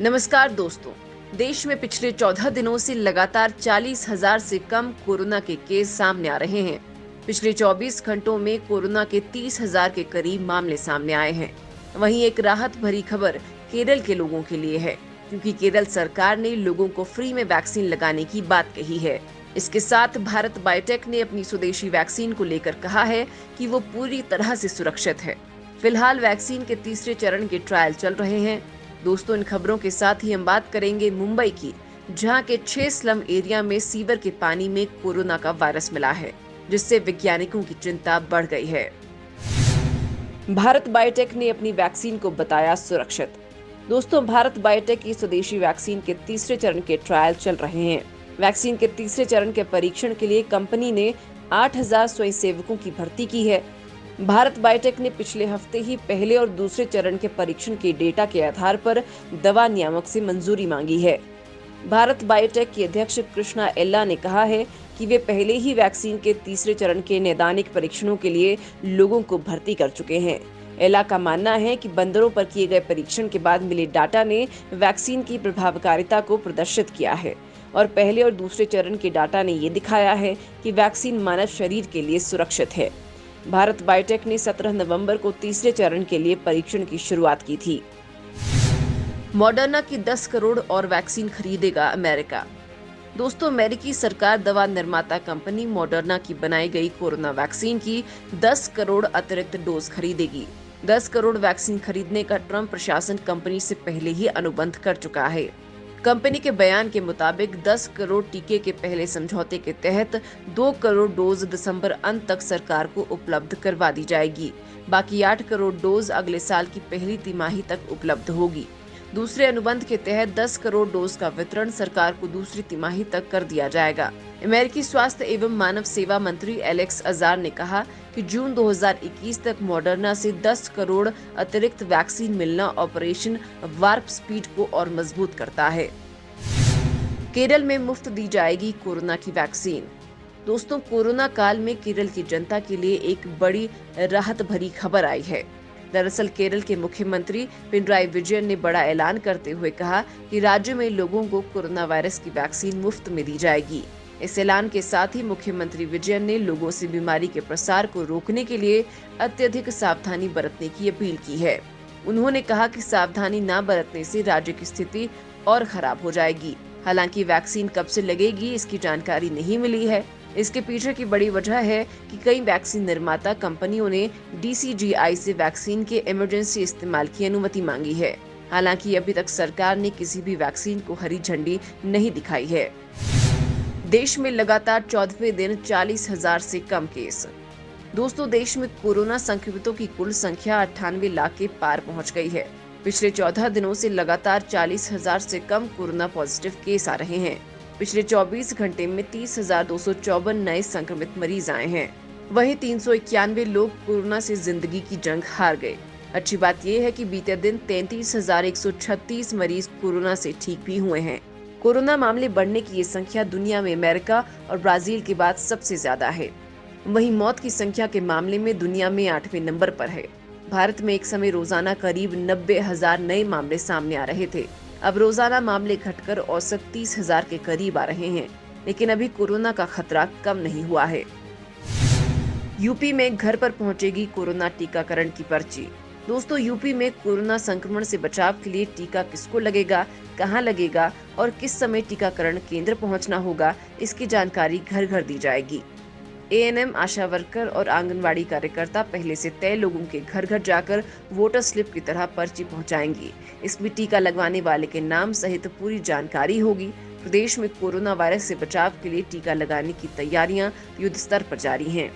नमस्कार दोस्तों। देश में पिछले 14 दिनों से लगातार 40,000 से कम कोरोना के केस सामने आ रहे हैं। पिछले 24 घंटों में कोरोना के 30,000 के करीब मामले सामने आए हैं। वहीं एक राहत भरी खबर केरल के लोगों के लिए है, क्योंकि केरल सरकार ने लोगों को फ्री में वैक्सीन लगाने की बात कही है। इसके साथ भारत बायोटेक ने अपनी स्वदेशी वैक्सीन को लेकर कहा है कि वो पूरी तरह से सुरक्षित है। फिलहाल वैक्सीन के तीसरे चरण के ट्रायल चल रहे हैं। दोस्तों, इन खबरों के साथ ही हम बात करेंगे मुंबई की, जहां के 6 स्लम एरिया में सीवर के पानी में कोरोना का वायरस मिला है, जिससे वैज्ञानिकों की चिंता बढ़ गई है। भारत बायोटेक ने अपनी वैक्सीन को बताया सुरक्षित। दोस्तों, भारत बायोटेक की स्वदेशी वैक्सीन के तीसरे चरण के ट्रायल चल रहे हैं। वैक्सीन के तीसरे चरण के परीक्षण के लिए कंपनी ने 8,000 स्वयंसेवकों की भर्ती की है। भारत बायोटेक ने पिछले हफ्ते ही पहले और दूसरे चरण के परीक्षण के डेटा के आधार पर दवा नियामक से मंजूरी मांगी है। भारत बायोटेक के अध्यक्ष कृष्णा एल्ला ने कहा है कि वे पहले ही वैक्सीन के तीसरे चरण के नैदानिक परीक्षणों के लिए लोगों को भर्ती कर चुके हैं। एल्ला का मानना है कि बंदरों पर किए गए परीक्षण के बाद मिले डाटा ने वैक्सीन की प्रभावकारिता को प्रदर्शित किया है और पहले और दूसरे चरण के डाटा ने ये दिखाया है कि वैक्सीन मानव शरीर के लिए सुरक्षित है। भारत बायोटेक ने 17 नवंबर को तीसरे चरण के लिए परीक्षण की शुरुआत की थी। मॉडर्ना की 10 करोड़ और वैक्सीन खरीदेगा अमेरिका। दोस्तों, अमेरिकी सरकार दवा निर्माता कंपनी मॉडर्ना की बनाई गई कोरोना वैक्सीन की 10 करोड़ अतिरिक्त डोज खरीदेगी। 10 करोड़ वैक्सीन खरीदने का ट्रंप प्रशासन कंपनी से पहले ही अनुबंध कर चुका है। कंपनी के बयान के मुताबिक 10 करोड़ टीके के पहले समझौते के तहत 2 करोड़ डोज दिसंबर अंत तक सरकार को उपलब्ध करवा दी जाएगी। बाकी 8 करोड़ डोज अगले साल की पहली तिमाही तक उपलब्ध होगी। दूसरे अनुबंध के तहत 10 करोड़ डोज का वितरण सरकार को दूसरी तिमाही तक कर दिया जाएगा। अमेरिकी स्वास्थ्य एवं मानव सेवा मंत्री एलेक्स अजार ने कहा कि जून 2021 तक मॉडर्ना से 10 करोड़ अतिरिक्त वैक्सीन मिलना ऑपरेशन वार्प स्पीड को और मजबूत करता है। केरल में मुफ्त दी जाएगी कोरोना की वैक्सीन। दोस्तों, कोरोना काल में केरल की जनता के लिए एक बड़ी राहत भरी खबर आई है। दरअसल केरल के मुख्यमंत्री पिनराई विजयन ने बड़ा ऐलान करते हुए कहा कि राज्य में लोगों को कोरोना वायरस की वैक्सीन मुफ्त में दी जाएगी। इस ऐलान के साथ ही मुख्यमंत्री विजयन ने लोगों से बीमारी के प्रसार को रोकने के लिए अत्यधिक सावधानी बरतने की अपील की है। उन्होंने कहा कि सावधानी न बरतने से राज्य की स्थिति और खराब हो जाएगी। हालांकि वैक्सीन कब से लगेगी, इसकी जानकारी नहीं मिली है। इसके पीछे की बड़ी वजह है कि कई वैक्सीन निर्माता कंपनियों ने DCGI से वैक्सीन के इमरजेंसी इस्तेमाल की अनुमति मांगी है। हालांकि अभी तक सरकार ने किसी भी वैक्सीन को हरी झंडी नहीं दिखाई है। देश में लगातार 14वें दिन 40,000 से कम केस। दोस्तों, देश में कोरोना संक्रमितों की कुल संख्या 98 लाख के पार पहुंच गई है। पिछले 14 दिनों से लगातार 40,000 से कम कोरोना पॉजिटिव केस आ रहे हैं। पिछले 24 घंटे में 30,254 नए संक्रमित मरीज आए हैं। वहीं 391 लोग कोरोना से जिंदगी की जंग हार गए। अच्छी बात यह है कि बीते दिन 33,136 मरीज कोरोना से ठीक भी हुए हैं। कोरोना मामले बढ़ने की ये संख्या दुनिया में अमेरिका और ब्राजील के बाद सबसे ज्यादा है। वहीं मौत की संख्या के मामले में दुनिया में 8वें नंबर पर है। भारत में एक समय रोजाना करीब 90,000 नए मामले सामने आ रहे थे। अब रोजाना मामले घटकर औसत 30,000 के करीब आ रहे हैं, लेकिन अभी कोरोना का खतरा कम नहीं हुआ है। यूपी में घर पर पहुंचेगी कोरोना टीकाकरण की पर्ची। दोस्तों, यूपी में कोरोना संक्रमण से बचाव के लिए टीका किसको लगेगा, कहां लगेगा और किस समय टीकाकरण केंद्र पहुंचना होगा, इसकी जानकारी घर घर दी जाएगी। ANM, आशा वर्कर और आंगनवाड़ी कार्यकर्ता पहले से तय लोगों के घर घर जाकर वोटर स्लिप की तरह पर्ची पहुंचाएंगी। इसमें टीका लगवाने वाले के नाम सहित पूरी जानकारी होगी। प्रदेश में कोरोना वायरस से बचाव के लिए टीका लगाने की तैयारियां युद्ध स्तर पर जारी हैं।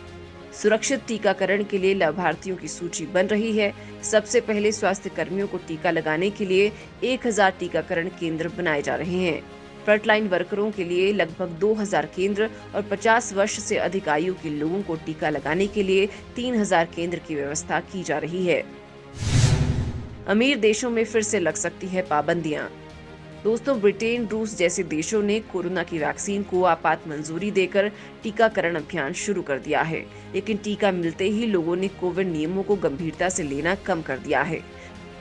सुरक्षित टीकाकरण के लिए लाभार्थियों की सूची बन रही है। सबसे पहले स्वास्थ्य कर्मियों को टीका लगाने के लिए 1000 टीकाकरण केंद्र बनाए जा रहे हैं। फ्रंटलाइन वर्करों के लिए लगभग 2000 केंद्र और 50 वर्ष से अधिक आयु के लोगों को टीका लगाने के लिए 3000 केंद्र की व्यवस्था की जा रही है। अमीर देशों में फिर से लग सकती है पाबंदियां। दोस्तों, ब्रिटेन, रूस जैसे देशों ने कोरोना की वैक्सीन को आपात मंजूरी देकर टीकाकरण अभियान शुरू कर दिया है, लेकिन टीका मिलते ही लोगों ने कोविड नियमों को गंभीरता से लेना कम कर दिया है।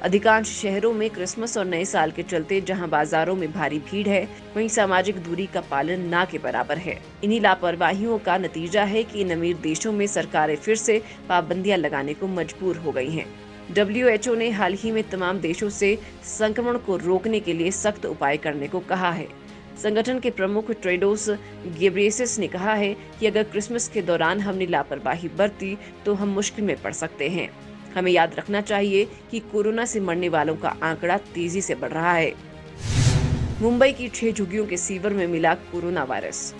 अधिकांश शहरों में क्रिसमस और नए साल के चलते जहां बाजारों में भारी भीड़ है, वहीं सामाजिक दूरी का पालन ना के बराबर है। इन्हीं लापरवाहियों का नतीजा है कि इन अमीर देशों में सरकारें फिर से पाबंदियां लगाने को मजबूर हो गई हैं। WHO ने हाल ही में तमाम देशों से संक्रमण को रोकने के लिए सख्त उपाय करने को कहा है। संगठन के प्रमुख टेड्रोस घेब्रेयेसस ने कहा है कि अगर क्रिसमस के दौरान हमने लापरवाही बरती तो हम मुश्किल में पड़ सकते हैं। हमें याद रखना चाहिए कि कोरोना से मरने वालों का आंकड़ा तेजी से बढ़ रहा है। मुंबई की 6 झुग्गियों के सीवर में मिला कोरोना वायरस।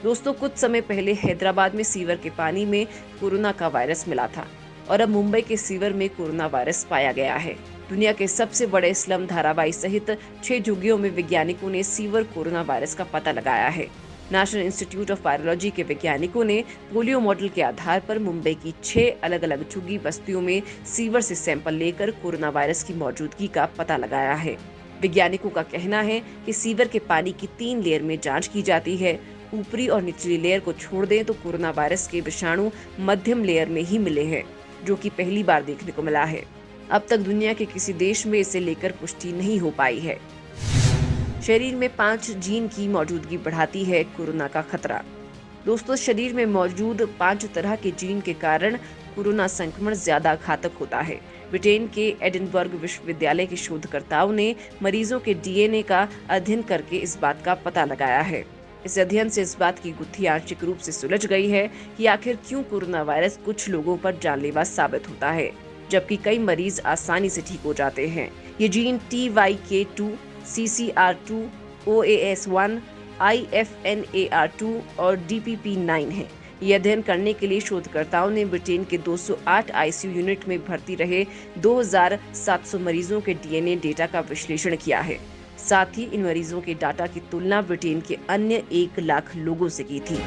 दोस्तों, कुछ समय पहले हैदराबाद में सीवर के पानी में कोरोना का वायरस मिला था और अब मुंबई के सीवर में कोरोना वायरस पाया गया है। दुनिया के सबसे बड़े स्लम धारावाही सहित 6 झुग्गियों में वैज्ञानिकों ने सीवर कोरोना वायरस का पता लगाया है। नेशनल इंस्टीट्यूट ऑफ वायरोलॉजी के वैज्ञानिकों ने पोलियो मॉडल के आधार पर मुंबई की 6 अलग-अलग झुग्गी बस्तियों में सीवर से सैंपल लेकर कोरोना वायरस की मौजूदगी का पता लगाया है। वैज्ञानिकों का कहना है कि सीवर के पानी की 3 लेयर में जांच की जाती है। ऊपरी और निचली लेयर को छोड़ दें तो कोरोना वायरस के विषाणु मध्यम लेयर में ही मिले हैं, जो कि पहली बार देखने को मिला है। अब तक दुनिया के किसी देश में इसे लेकर पुष्टि नहीं हो पाई है। शरीर में 5 जीन की मौजूदगी बढ़ाती है कोरोना का खतरा। दोस्तों, शरीर में मौजूद 5 तरह के जीन के कारण कोरोना संक्रमण ज्यादा घातक होता है। ब्रिटेन के एडिनबर्ग विश्वविद्यालय के शोधकर्ताओं ने मरीजों के DNA का अध्ययन करके इस बात का पता लगाया है। इस अध्ययन से इस बात की गुत्थी आंशिक रूप से सुलझ गई है कि आखिर क्यों कोरोना वायरस कुछ लोगों पर जानलेवा साबित होता है, जबकि कई मरीज आसानी से ठीक हो जाते हैं। ये gene TYK2, CCR2, OAS1, IFNAR2 और DPP9 है। ये अध्ययन करने के लिए शोधकर्ताओं ने ब्रिटेन के 208 ICU यूनिट में भर्ती रहे 2700 मरीजों के DNA डेटा का विश्लेषण किया है। साथ ही इन मरीजों के डाटा की तुलना ब्रिटेन के अन्य 1 लाख लोगों से की थी।